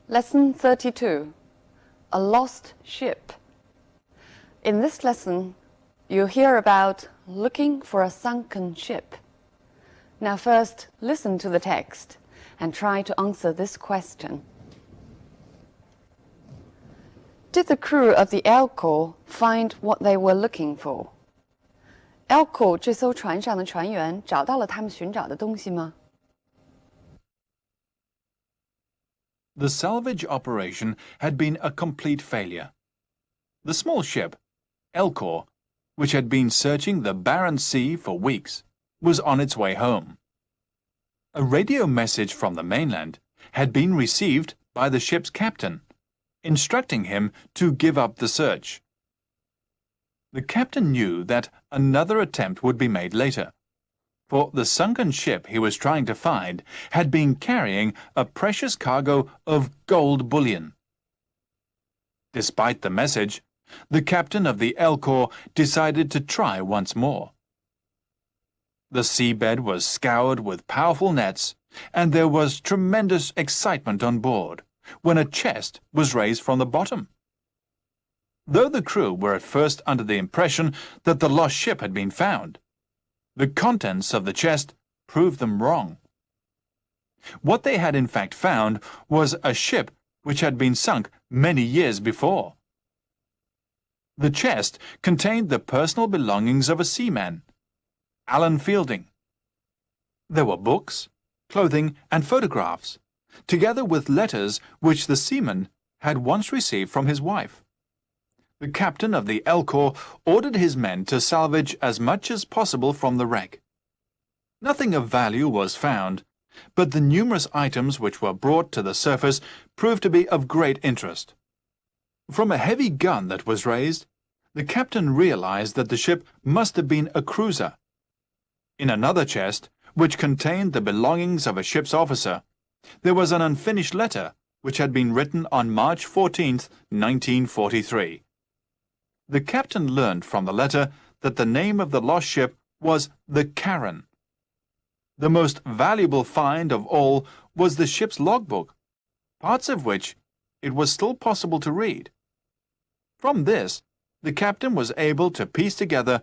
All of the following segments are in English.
Lesson 32, A Lost Ship. In this lesson, you'll hear about looking for a sunken ship. Now first, listen to the text and try to answer this question. Did the crew of the Elcor find what they were looking for? Elcor 这艘船上的船员找到了他们寻找的东西吗？ The salvage operation had been a complete failure. The small ship, Elcor, which had been searching the barren sea for weeks, was on its way home. A radio message from the mainland had been received by the ship's captain, instructing him to give up the search. The captain knew that another attempt would be made later, for the sunken ship he was trying to find had been carrying a precious cargo of gold bullion. Despite the message, the captain of the Elcor decided to try once more. The seabed was scoured with powerful nets, and there was tremendous excitement on board when a chest was raised from the bottom. Though the crew were at first under the impression that the lost ship had been found, the contents of the chest proved them wrong. What they had in fact found was a ship which had been sunk many years before. The chest contained the personal belongings of a seaman, Alan Fielding. There were books, clothing, and photographs, together with letters which the seaman had once received from his wife. The captain of the Elcor ordered his men to salvage as much as possible from the wreck. Nothing of value was found, but the numerous items which were brought to the surface proved to be of great interest. From a heavy gun that was raised, the captain realized that the ship must have been a cruiser. In another chest, which contained the belongings of a ship's officer, there was an unfinished letter which had been written on March 14, 1943. The captain learned from the letter that the name of the lost ship was the Karen. The most valuable find of all was the ship's logbook, parts of which it was still possible to read. From this, the captain was able to piece together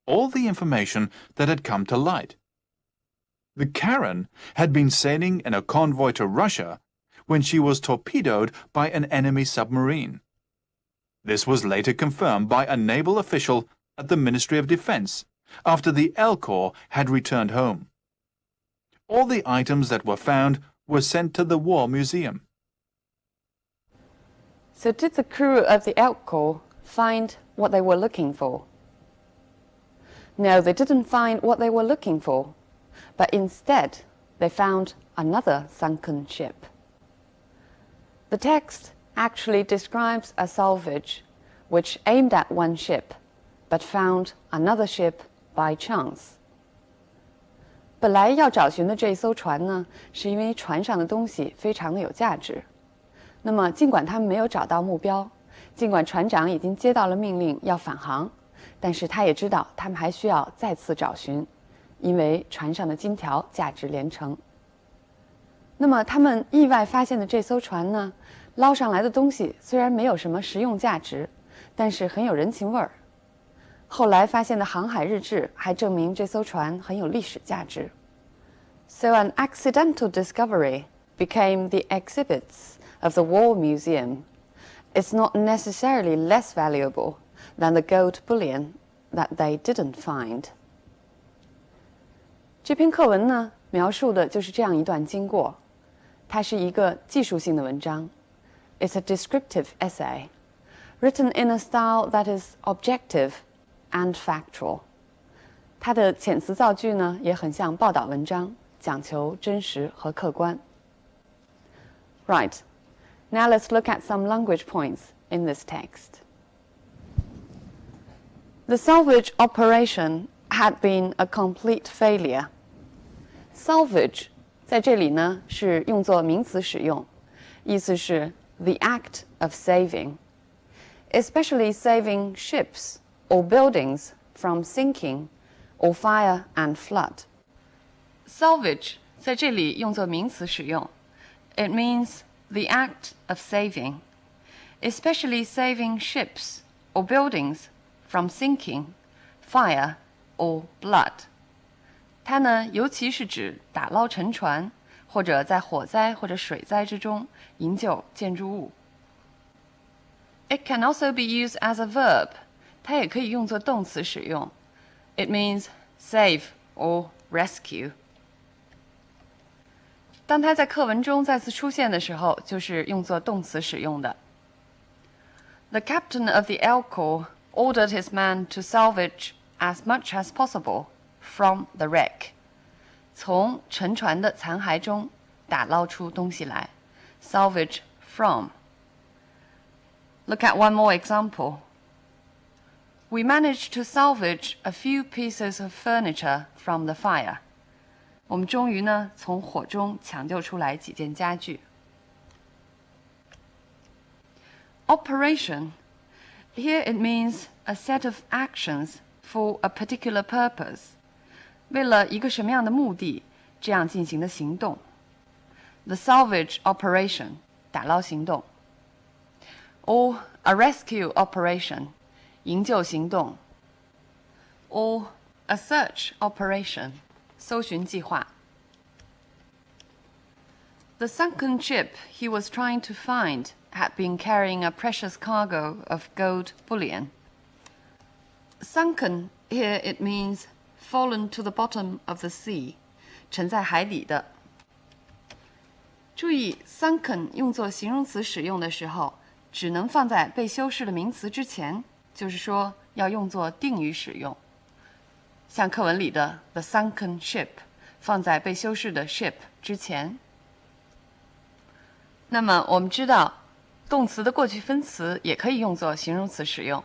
all the information that had come to light. The Karen had been sailing in a convoy to Russia when she was torpedoed by an enemy submarine. This was later confirmed by a naval official at the Ministry of Defense after the Elcor had returned home. All the items that were found were sent to the War Museum. So did the crew of the Elcor find what they were looking for? No, they didn't find what they were looking for, but instead they found another sunken ship. The text actually describes a salvage which aimed at one ship, but found another ship by chance. 本来要找寻的这艘船呢，是因为船上的东西非常的有价值。那么，尽管他们没有找到目标，尽管船长已经接到了命令要返航，但是他也知道他们还需要再次找寻，因为船上的金条价值连城。那么，他们意外发现的这艘船呢，捞上来的东西虽然没有什么实用价值，但是很有人情味儿。后来发现的航海日志还证明这艘船很有历史价值。So an accidental discovery became the exhibits of the War Museum. It's not necessarily less valuable than the gold bullion that they didn't find. 这篇课文呢，描述的就是这样一段经过。它是一个技术性的文章。It's a descriptive essay, written in a style that is objective and factual. 它的遣词造句呢，也很像报道文章，讲求真实和客观。Right, now let's look at some language points in this text. The salvage operation had been a complete failure. Salvage 在这里呢是用作名词使用，意思是 the act of saving, especially saving ships or buildings from sinking or fire and flood. Salvage 在这里用作名词使用， it means the act of saving, especially saving ships or buildings from sinking, fire, or blood. 它呢，尤其是指打捞沉船，或者在火灾或者水灾之中营救建筑物。It can also be used as a verb. 它也可以用作动词使用。It means save or rescue. 当它在课文中再次出现的时候，就是用作动词使用的。The captain of the Alcor ordered his men to salvage as much as possible from the wreck. 从沉船的残骸中打捞出东西来。Salvage from. Look at one more example. We managed to salvage a few pieces of furniture from the fire. 我们终于呢从火中抢救出来几件家具。Operation. Here it means a set of actions for a particular purpose. 为了一个什么样的目的，这样进行的行动。The salvage operation. 打捞行动。Or a rescue operation. 营救行动。Or a search operation. 搜寻计划。The sunken ship he was trying to find had been carrying a precious cargo of gold bullion. Sunken, here it means fallen to the bottom of the sea, 沉在海底的。注意 sunken 用作形容词使用的时候，只能放在被修饰的名词之前，就是说要用作定语使用。像课文里的 the sunken ship 放在被修饰的 ship 之前。那么我们知道，动词的过去分词也可以用作形容词使用。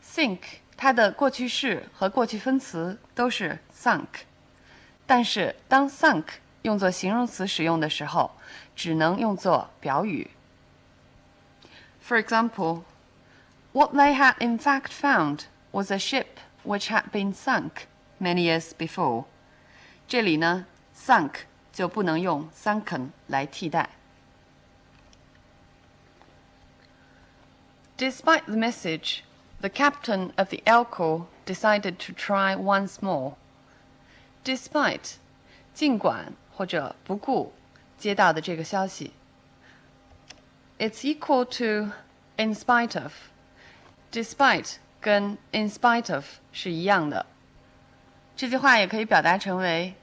sink 它的过去式和过去分词都是 sunk， 但是当 sunk 用作形容词使用的时候，只能用作表语。For example, what they had in fact found was a ship which had been sunk many years before. 这里呢 sunk 就不能用 sunken 来替代。Despite the message, the captain of the Alcor decided to try once more. Despite, 尽管或者不顾接到的这个消息。It's equal to in spite of. Despite 跟 in spite of 是一样的。这句话也可以表达成为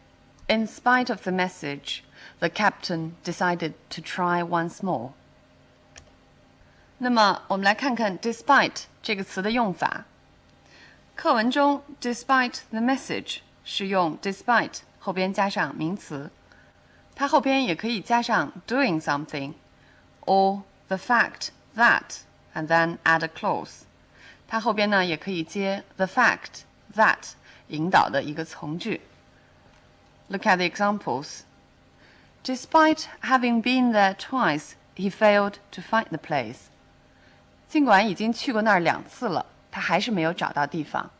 In spite of the message, the captain decided to try once more. 那么我们来看看 despite 这个词的用法。课文中 despite the message 是用 despite 后边加上名词，它后边也可以加上 doing something or the fact that and then add a clause。它后边呢也可以接 the fact that 引导的一个从句。Look at the examples. Despite having been there twice, he failed to find the place. 尽管已经去过那儿2次了，他还是没有找到地方。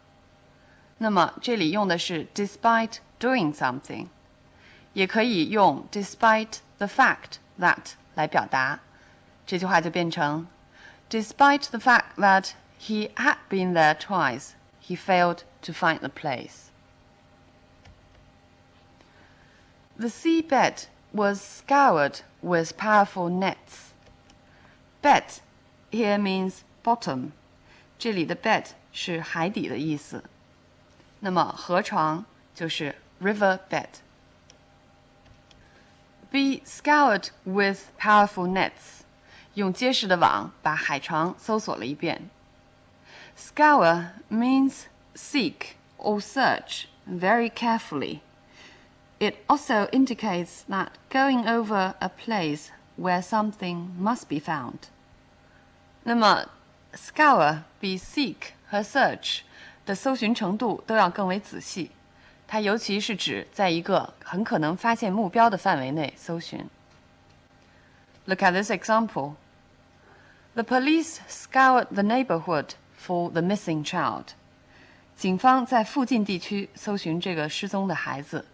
那么这里用的是 despite doing something， 也可以用 despite the fact that 来表达。这句话就变成 Despite the fact that he had been there twice, he failed to find the place. The seabed was scoured with powerful nets. Bed here means bottom. 这里的 bed 是海底的意思。那么河床就是 river bed. Be scoured with powerful nets. 用结实的网把海床搜索了一遍。Scour means seek or search very carefully. It also indicates that going over a place where something must be found. 那么 scour 比 seek 和 search 的搜寻程度都要更为仔细，它尤其是指在一个很可能发现目标的范围内搜寻。Look at this example. The police scoured the neighborhood for the missing child. 警方在附近地区搜寻这个失踪的孩子。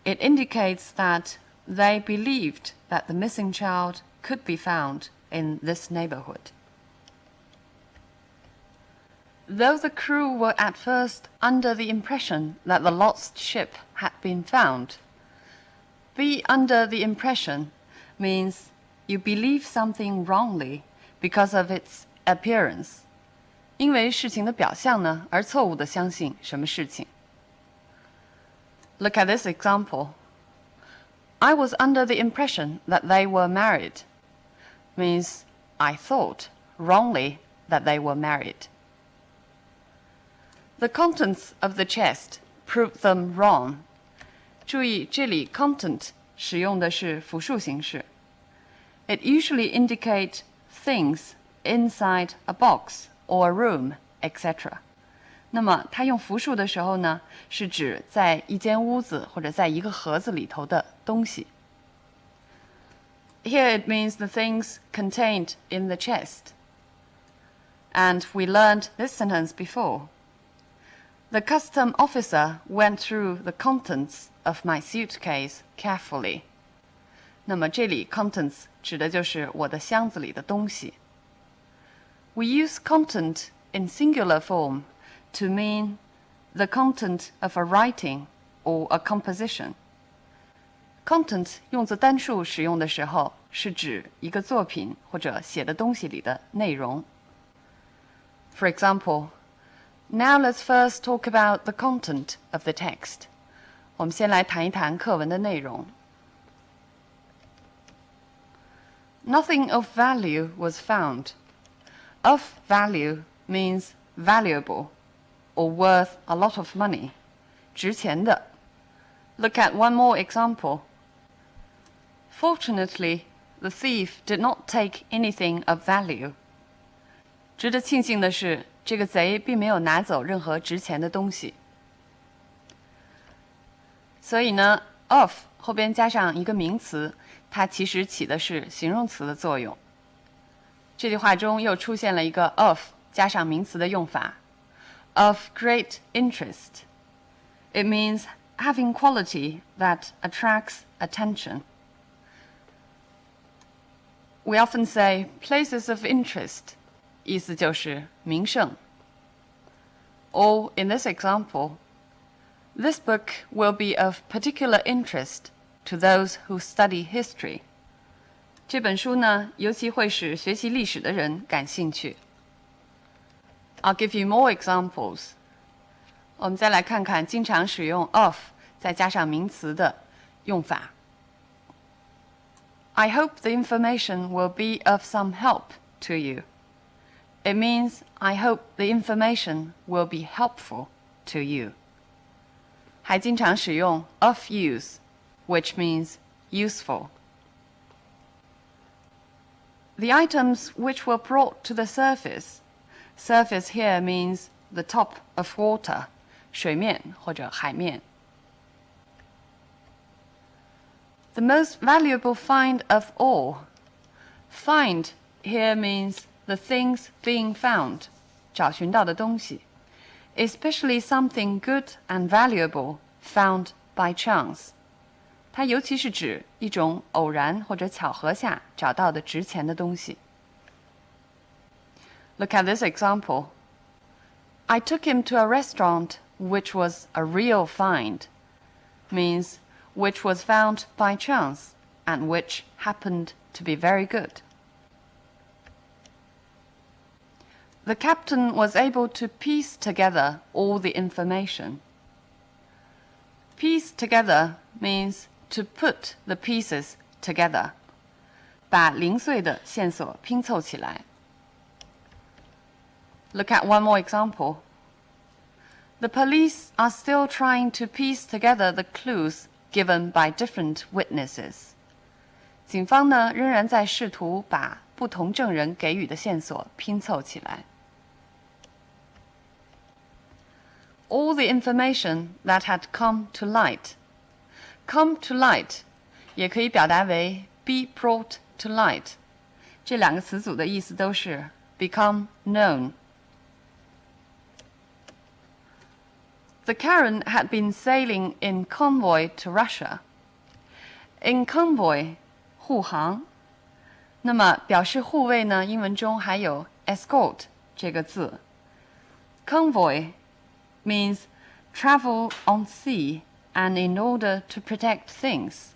It indicates that they believed that the missing child could be found in this neighborhood. Though the crew were at first under the impression that the lost ship had been found, be under the impression means you believe something wrongly because of its appearance. 因为事情的表象呢，而错误地相信什么事情。Look at this example. I was under the impression that they were married. Means I thought wrongly that they were married. The contents of the chest proved them wrong. 注意，这里 content 使用的是复数形式。It usually indicates things inside a box or a room, etc. 那么它用复数的时候呢，是指在一间屋子或者在一个盒子里头的东西。Here it means the things contained in the chest. And we learned this sentence before. The custom officer went through the contents of my suitcase carefully. 那么这里 contents 指的就是我的箱子里的东西。We use content in singular form to mean the content of a writing or a composition. Content 用作单数使用的时候，是指一个作品或者写的东西里的内容。For example, now let's first talk about the content of the text. 我们先来谈一谈课文的内容。Nothing of value was found. Of value means valuable or worth a lot of money. 值钱的。Look at one more example. Fortunately, the thief did not take anything of value. 值得庆幸的是，这个贼并没有拿走任何值钱的东西。所以呢 of 后边加上一个名词，它其实起的是形容词的作用。这句话中又出现了一个 of 加上名词的用法 of great interest. It means having quality that attracts attention. We often say places of interest, 意思就是名胜。Or in this example, this book will be of particular interest to those who study history. 这本书呢，尤其会使学习历史的人感兴趣。I'll give you more examples. 我们再来看看经常使用 of 再加上名词的用法。I hope the information will be of some help to you. It means I hope the information will be helpful to you. 还经常使用 of use, which means useful. The items which were brought to the surface. Surface here means the top of water, 水面或者海面。The most valuable find of all. Find here means the things being found, 找寻到的东西 especially something good and valuable found by chance. 它尤其是指一种偶然或者巧合下找到的值钱的东西。Look at this example. I took him to a restaurant which was a real find. Means which was found by chance and which happened to be very good. The captain was able to piece together all the information. Piece together means to put the pieces together. 把零碎的线索拼凑起来。Look at one more example. The police are still trying to piece together the clues given by different witnesses. 警方呢，仍然在试图把不同证人给予的线索拼凑起来。All the information that had come to light. Come to light 也可以表达为 be brought to light. 这两个词组的意思都是 become known. The Karen had been sailing in convoy to Russia. In convoy, 护航。那么表示护卫呢，英文中还有 escort 这个字。Convoy means travel on sea and in order to protect things.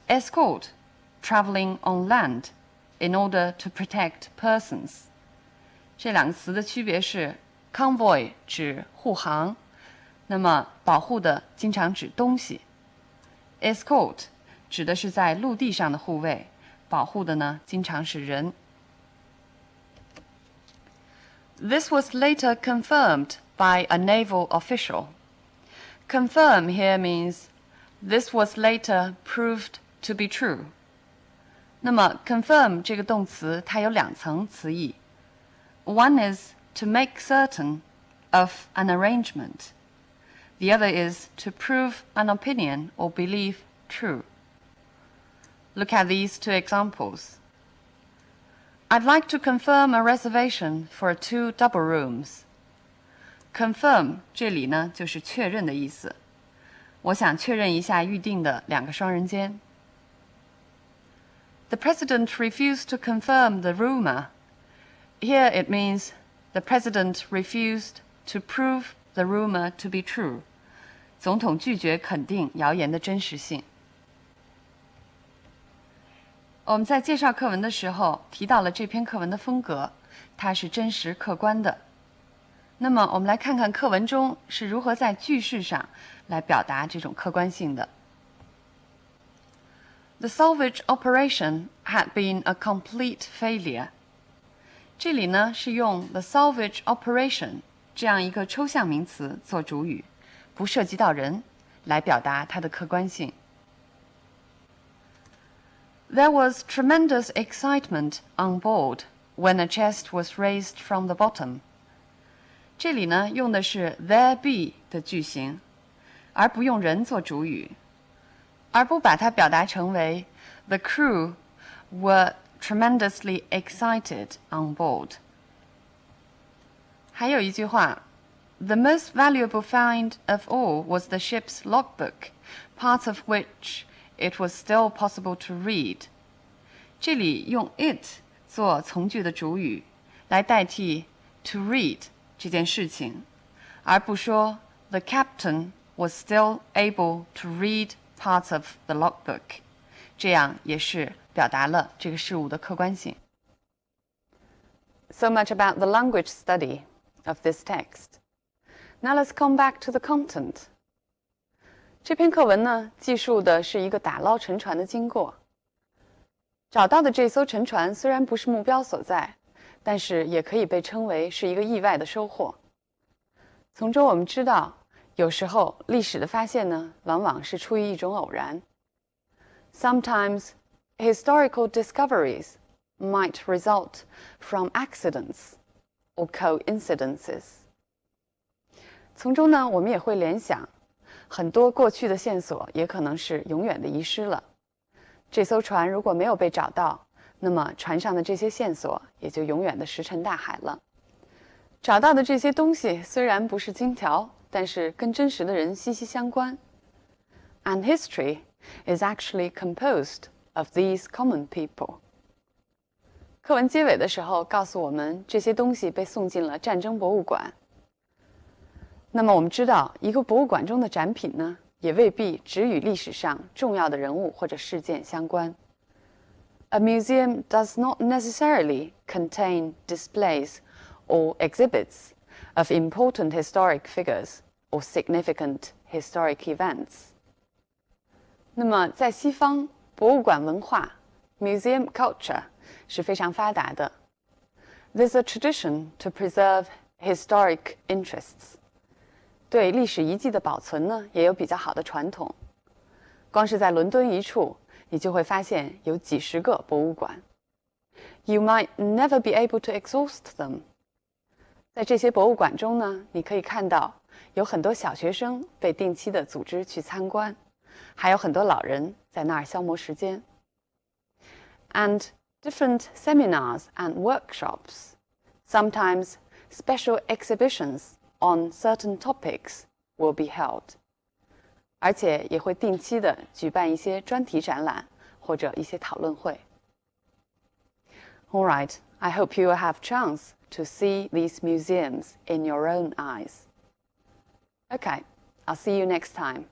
Escort, traveling on land in order to protect persons. 这两个词的区别是 convoy 指护航，那么保护的经常指东西。Escort 指的是在陆地上的护卫，保护的呢经常是人。This was later confirmed by a naval official. Confirm here means this was later proved to be true. 那么 confirm 这个动词它有两层词义。One is to make certain of an arrangement. The other is to prove an opinion or belief true. Look at these two examples. I'd like to confirm a reservation for 2 double rooms. Confirm 这里呢就是确认的意思。我想确认一下预定的2个双人间。The president refused to confirm the rumor. Here it means the president refused to prove the rumor to be true. 总统拒绝肯定谣言的真实性。我们在介绍课文的时候提到了这篇课文的风格，它是真实客观的。那么我们来看看课文中是如何在句式上来表达这种客观性的。The salvage operation had been a complete failure. 这里呢是用 the salvage operation 这样一个抽象名词做主语，不涉及到人，来表达它的客观性。There was tremendous excitement on board when a chest was raised from the bottom. 这里呢用的是 there be 的句型，而不用人做主语，而不把它表达成为 the crew were tremendously excited on board. 还有一句话 The most valuable find of all was the ship's logbook, parts of which it was still possible to read. 这里用 it 做从句的主语，来代替 to read 这件事情，而不说 the captain was still able to read parts of the logbook. 这样也是表达了这个事物的客观性。So much about the language study of this text. Now let's come back to the content. 这篇课文呢，记述的是一个打捞沉船的经过。找到的这艘沉船虽然不是目标所在，但是也可以被称为是一个意外的收获。从中我们知道，有时候历史的发现呢，往往是出于一种偶然。Sometimes historical discoveries might result from accidents or coincidences. 从中呢，我们也会联想，很多过去的线索也可能是永远的遗失了。这艘船如果没有被找到，那么船上的这些线索也就永远的石沉大海了。找到的这些东西虽然不是金条，但是跟真实的人息息相关。And history is actually composed of these common people. 课文结尾的时候告诉我们，这些东西被送进了战争博物馆。那么我们知道，一个博物馆中的展品呢，也未必只与历史上重要的人物或者事件相关。A museum does not necessarily contain displays or exhibits of important historic figures or significant historic events. 那么在西方，博物馆文化 museum culture 是非常发达的。There's a tradition to preserve historic interests. 对历史遗迹的保存呢，也有比较好的传统。光是在伦敦一处，你就会发现有几十个博物馆。You might never be able to exhaust them. 在这些博物馆中呢，你可以看到有很多小学生被定期的组织去参观，还有很多老人在那儿消磨时间。And different seminars and workshops, sometimes special exhibitions on certain topics will be held. 而且也会定期的举办一些专题展览或者一些讨论会。All right, I hope you will have chance to see these museums in your own eyes. Okay, I'll see you next time.